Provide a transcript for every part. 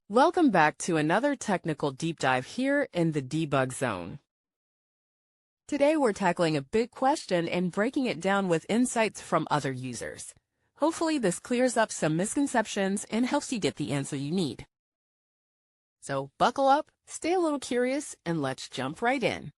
Welcome back to another technical deep dive here in the debug zone. Today we're tackling a big question and breaking it down with insights from other users. Hopefully this clears up some misconceptions and helps you get the answer you need. So buckle up, stay a little curious, and let's jump right in.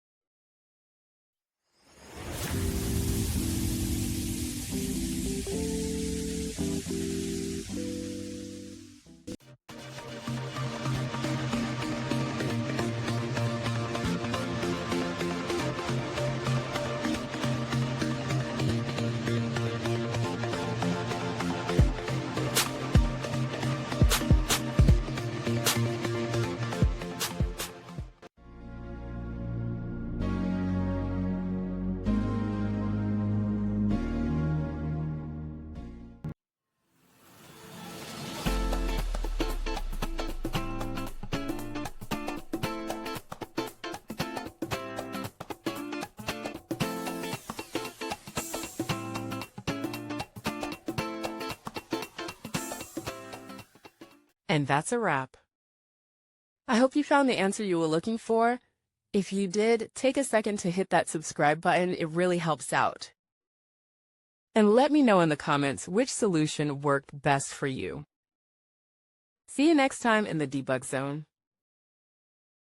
And that's a wrap. I hope you found the answer you were looking for. If you did, take a second to hit that subscribe button. It really helps out. And let me know in the comments which solution worked best for you. See you next time in the debug zone.